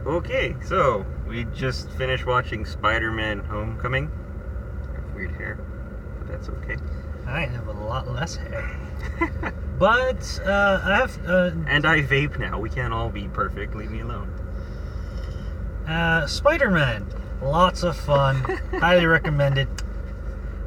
Okay, so we just finished watching Spider-Man Homecoming. I have weird hair, but that's okay. I have a lot less hair. But I have... And I vape now. We can't all be perfect. Leave me alone. Spider-Man. Lots of fun. Highly recommended.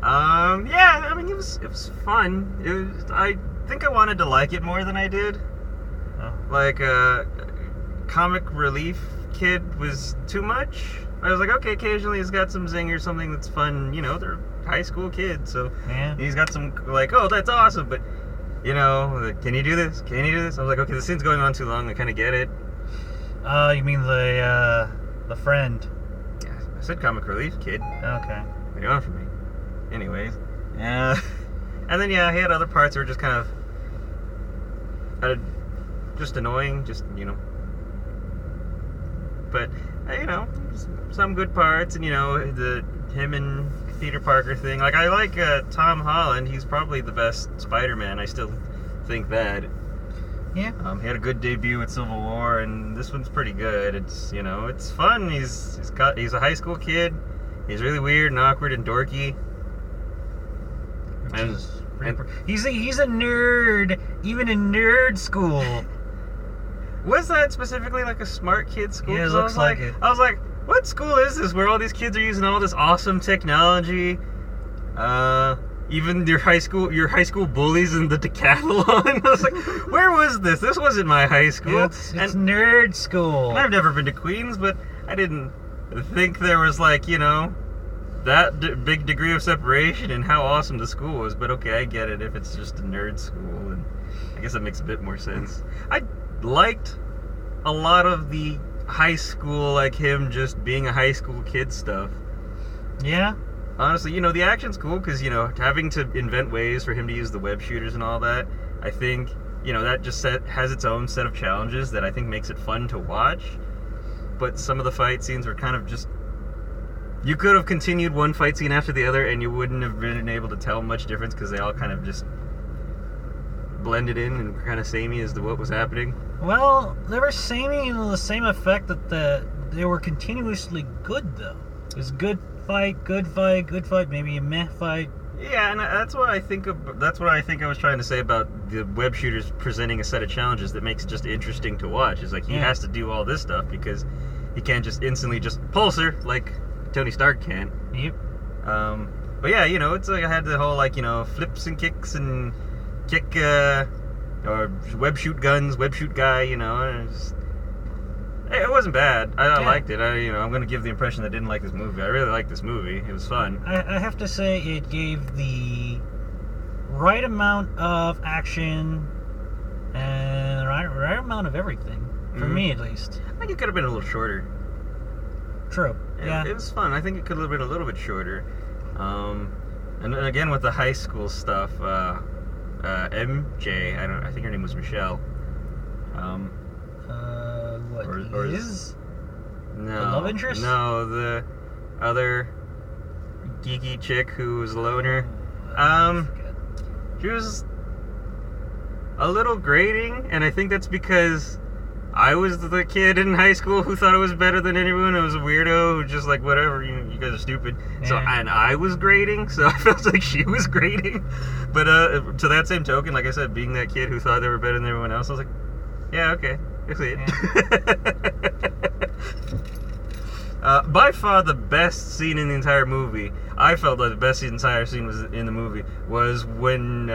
Yeah, I mean, it was fun. I think I wanted to like it more than I did. Oh. Like, comic relief kid was too much. I was like, okay, occasionally he's got some zing or something that's fun. You know, they're high school kids, so Yeah. he's got some, like, oh, that's awesome, but, you know, like, can you do this? Can you do this? I was like, okay, this scene's going on too long. I kind of get it. You mean the friend? Yeah, I said comic relief kid. Okay. What do you want from me? Anyways, and then he had other parts that were just kind of just annoying, just, you know. But some good parts, and him and Peter Parker thing. Like, I like Tom Holland. He's probably the best Spider-Man. I still think that. Yeah. He had a good debut at Civil War, and this one's pretty good. It's it's fun. He's a high school kid. He's really weird and awkward and dorky. He's a nerd, even in nerd school. Was that specifically like a smart kid school? Yeah, it looks like it. I was like, what school is this where all these kids are using all this awesome technology? Even your high school bullies in the decathlon. I was like, where was this? This wasn't my high school. Yeah, it's nerd school. I've never been to Queens, but I didn't think there was that big degree of separation in how awesome the school was. But okay, I get it if it's just a nerd school, and I guess that makes a bit more sense. I liked a lot of the high school, like him just being a high school kid stuff. Yeah. Honestly, the action's cool because, having to invent ways for him to use the web shooters and all that, I think, that just has its own set of challenges that I think makes it fun to watch. But some of the fight scenes were kind of just... You could have continued one fight scene after the other and you wouldn't have been able to tell much difference because they all kind of just blended in and were kind of samey as to what was happening. Well, they were samey in the same effect that they were continuously good, though. It was good fight, maybe a meh fight. Yeah, and that's what I think I was trying to say about the web shooters presenting a set of challenges that makes it just interesting to watch. It's like he has to do all this stuff because he can't just instantly just pulsar like Tony Stark can. Yep. But yeah, it's like I had the whole flips and kicks and kick or web shoot guy, and it wasn't bad. I liked it. I'm going to give the impression that I didn't like this movie. I really liked this movie. It was fun. I have to say it gave the right amount of action and the right amount of everything. For me, at least. I think it could have been a little shorter. True. It was fun. I think it could have been a little bit shorter. And again with the high school stuff, MJ, I think her name was Michelle. What is? No. The love interest? No, the other geeky chick who was a loner. She was a little grating, and I think that's because I was the kid in high school who thought it was better than anyone. I was a weirdo who just like, whatever, you guys are stupid. Yeah. So, and I was grading, so I felt like she was grading. But to that same token, like I said, being that kid who thought they were better than everyone else, I was like, yeah, okay, I see it. Yeah. By far the best scene in the entire movie, I felt like the best entire scene was in the movie, was when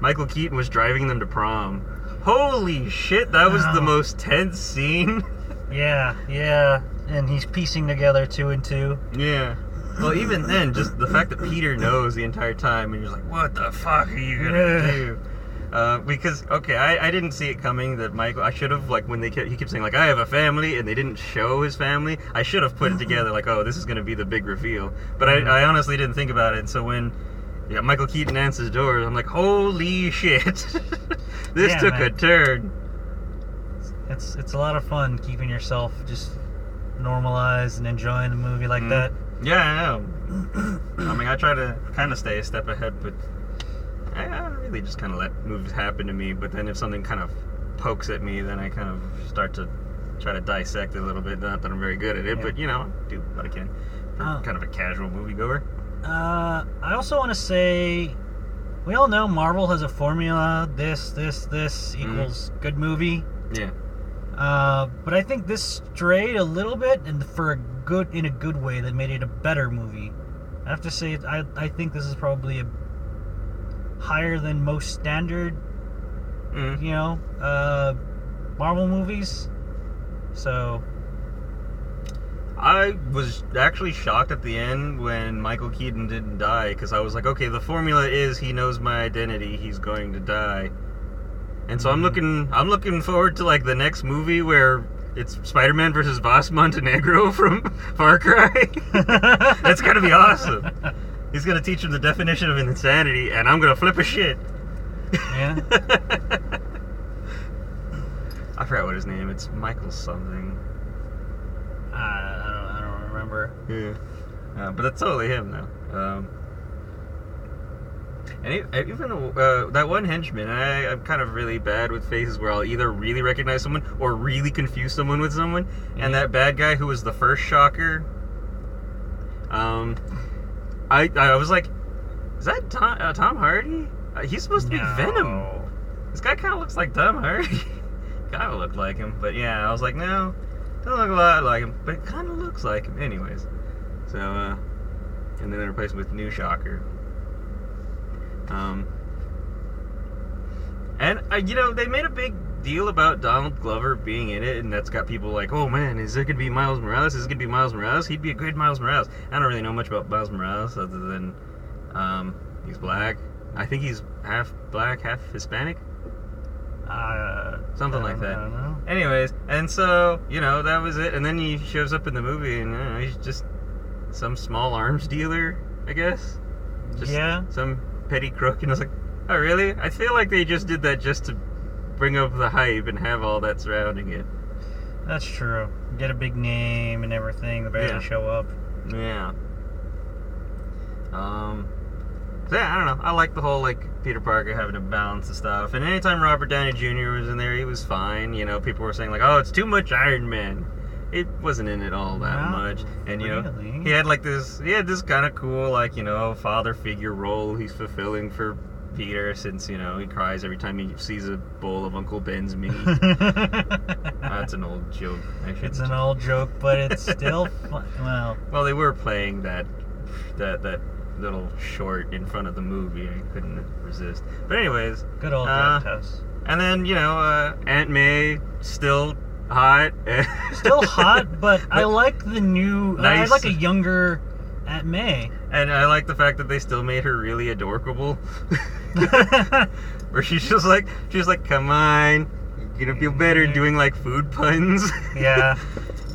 Michael Keaton was driving them to prom. Holy shit, that was the most tense scene. Yeah. And he's piecing together 2 and 2. Yeah. Well, even then, just the fact that Peter knows the entire time, and you're like, what the fuck are you gonna do? Because, okay, I didn't see it coming that Michael, I should have, like, when he kept saying, like, I have a family, and they didn't show his family, I should have put it together, like, oh, this is gonna be the big reveal. But I honestly didn't think about it, and so when Michael Keaton answers the door, I'm like, holy shit. This took a turn. It's a lot of fun keeping yourself just normalized and enjoying the movie like that. Yeah, I know. I mean, I try to kind of stay a step ahead, but I really just kind of let movies happen to me. But then if something kind of pokes at me, then I kind of start to try to dissect it a little bit. Not that I'm very good at it, Yeah. but you know, I do what I can. I'm kind of a casual moviegoer. I also want to say, we all know Marvel has a formula. This equals good movie. Yeah. But I think this strayed a little bit, and in a good way that made it a better movie. I have to say, I think this is probably a higher than most standard, you know, Marvel movies. So I was actually shocked at the end when Michael Keaton didn't die, because I was like, okay, the formula is he knows my identity, he's going to die. And so I'm looking forward to like the next movie where it's Spider-Man versus Boss Montenegro from Far Cry. That's gonna be awesome. He's gonna teach him the definition of insanity, and I'm gonna flip a shit. yeah. I forgot what his name. It's Michael something. I don't remember. Yeah, but that's totally him now. And even that one henchman, I'm kind of really bad with faces where I'll either really recognize someone or really confuse someone with someone. And that bad guy who was the first Shocker, I was like, is that Tom Hardy? He's supposed to be Venom. This guy kind of looks like Tom Hardy. Kind of looked like him, but yeah, I was like, no, doesn't look a lot like him, but it kind of looks like him, anyways. So, and then they replaced him with new Shocker. And you know, they made a big deal about Donald Glover being in it, and that's got people like, oh man, is it gonna be Miles Morales? Is it gonna be Miles Morales? He'd be a good Miles Morales. I don't really know much about Miles Morales other than he's black. I think he's half black, half Hispanic. Something like that. I don't know. Anyways, and so, you know, that was it. And then he shows up in the movie, and he's just some small arms dealer, I guess. Just some petty crook. And I was like, oh, really? I feel like they just did that just to bring up the hype and have all that surrounding it. That's true. Get a big name and everything. The better to show up. Yeah. So yeah, I don't know. I like the whole, like, Peter Parker having to balance the stuff. And anytime Robert Downey Jr. was in there, he was fine. You know, people were saying, like, oh, it's too much Iron Man. It wasn't in it all that much. And, you know, he had, like, this kind of cool, like, you know, father figure role he's fulfilling for Peter, since, you know, he cries every time he sees a bowl of Uncle Ben's meat. That's an old joke. It's an old joke, but it's still fun. Well, they were playing that little short in front of the movie. I couldn't resist. But anyways, good old Draft House. And then, you know, Aunt May still hot. Still hot, but I like the new. Nice. I like a younger Aunt May. And I like the fact that they still made her really adorkable. Where she's like, come on, you're gonna feel better doing like food puns. Yeah.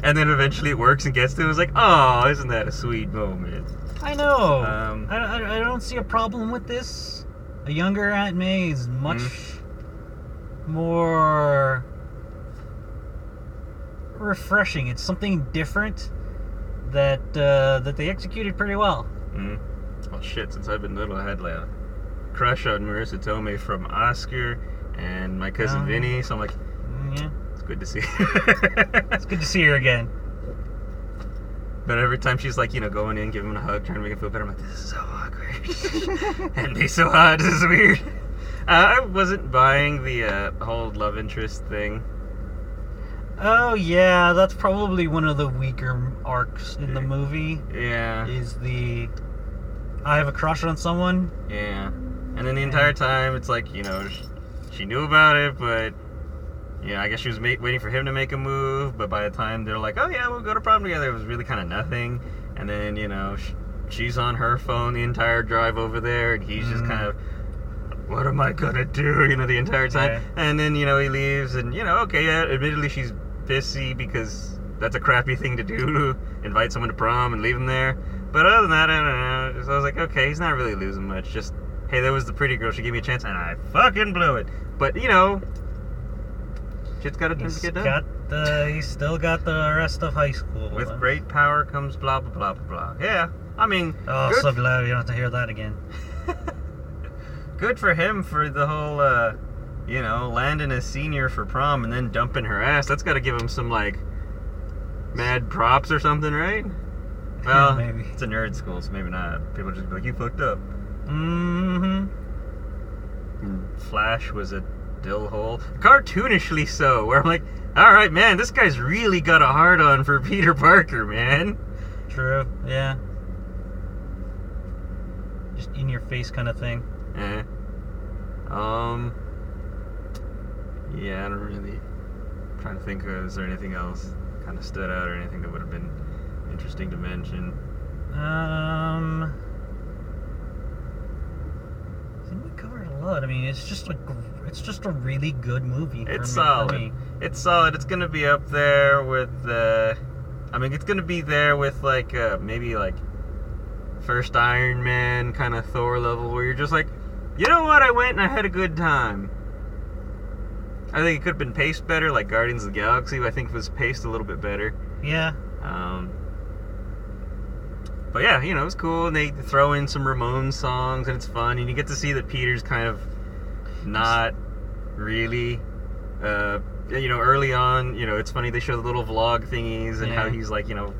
And then eventually it works and gets to him. It's like, oh, isn't that a sweet moment? I know. I don't see a problem with this. A younger Aunt May is much more refreshing. It's something different that they executed pretty well. Well, shit, since I've been little, I had like a crush on Marissa Tomei from Oscar and My Cousin Vinny, so I'm like, yeah, it's good to see. It's good to see her again. But every time she's like, you know, going in, giving him a hug, trying to make him feel better, I'm like, this is so awkward. And he's so hot, this is weird. I wasn't buying the whole love interest thing. Oh, yeah, that's probably one of the weaker arcs in the movie. Yeah. Is the, I have a crush on someone. Yeah. And then the entire time, it's like, you know, she knew about it, but... yeah, I guess she was waiting for him to make a move, but by the time they're like, oh yeah, we'll go to prom together, it was really kind of nothing. And then, you know, she's on her phone the entire drive over there, and he's just kind of, what am I gonna do, you know, the entire time. Yeah. And then, you know, he leaves, and, you know, okay, yeah, admittedly she's pissy because that's a crappy thing to do, to invite someone to prom and leave them there. But other than that, I don't know. So I was like, okay, he's not really losing much. Just, hey, there was the pretty girl, she gave me a chance, and I fucking blew it. But, you know... shit's got to get done. He's still got the rest of high school. With great power comes blah, blah, blah, blah, blah. Yeah, I mean... oh, so glad you don't have to hear that again. Good for him for the whole you know, landing a senior for prom and then dumping her ass, that's got to give him some, like, mad props or something, right? Well, maybe. It's a nerd school, so maybe not. People just be like, you fucked up. Mm-hmm. And Flash was a dill hole. Cartoonishly so, where I'm like, alright, man, this guy's really got a hard-on for Peter Parker, man. True, yeah. Just in-your-face kind of thing. Yeah, I don't really... I'm trying to think, is there anything else kind of stood out or anything that would have been interesting to mention? I think we covered a lot. I mean, it's just a really good movie. It's For solid. me. It's solid. It's gonna be up there with it's gonna be there with like maybe like first Iron Man kind of Thor level, where you're just like, you know what? I went and I had a good time. I think it could have been paced better, like Guardians of the Galaxy. I think was paced a little bit better. Yeah. But yeah, you know, it was cool, and they throw in some Ramones songs, and it's fun, and you get to see that Peter's kind of not really, you know, early on, you know, it's funny, they show the little vlog thingies, and how he's, like, you know,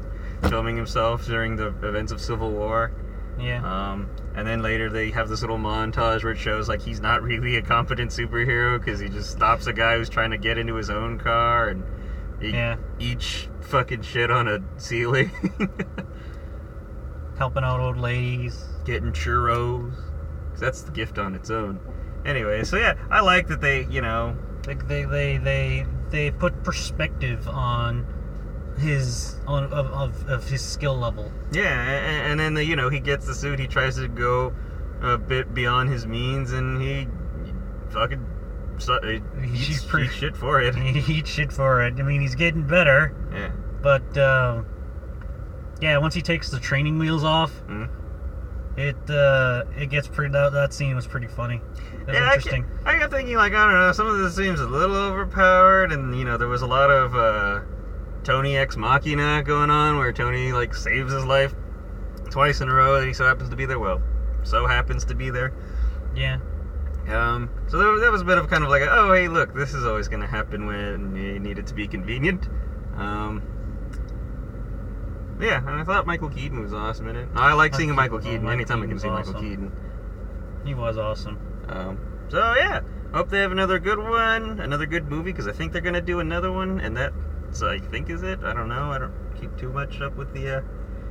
filming himself during the events of Civil War. Yeah. And then later they have this little montage where it shows, like, he's not really a competent superhero, because he just stops a guy who's trying to get into his own car, and he eats fucking shit on a ceiling. Helping out old ladies. Getting churros. 'Cause that's the gift on its own. Anyway, so yeah, I like that they, you know... They put perspective on his of his skill level. Yeah, and then, you know, he gets the suit, he tries to go a bit beyond his means, and he fucking eats shit for it. He eats shit for it. I mean, he's getting better. Yeah. But, yeah, once he takes the training wheels off, it gets pretty... That scene was pretty funny. It was interesting. I got thinking, like, I don't know, some of this seems a little overpowered, and, you know, there was a lot of Tony Ex Machina going on, where Tony, like, saves his life twice in a row, and he so happens to be there. Well, so happens to be there. Yeah. So there was a bit of kind of like, oh, hey, look, this is always going to happen when you need it to be convenient. Yeah, and I thought Michael Keaton was awesome in it. I like seeing Michael Keaton anytime I can see Michael Keaton. He was awesome. So yeah, hope they have another good one, another good movie, because I think they're going to do another one, and that, I think, is it. I don't know. I don't keep too much up with the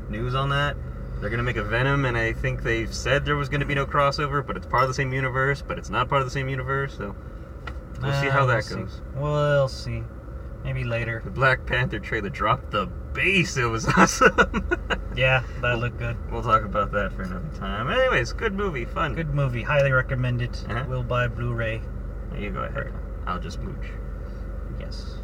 news on that. They're going to make a Venom, and I think they've said there was going to be no crossover, but it's part of the same universe, but it's not part of the same universe, so we'll see how that goes. We'll see. Maybe later. The Black Panther trailer dropped the bass. It was awesome. Yeah, that looked good. We'll talk about that for another time. Anyways, good movie, fun. Good movie. Highly recommend it. We'll buy Blu-ray. You go ahead. I'll just mooch. Yes.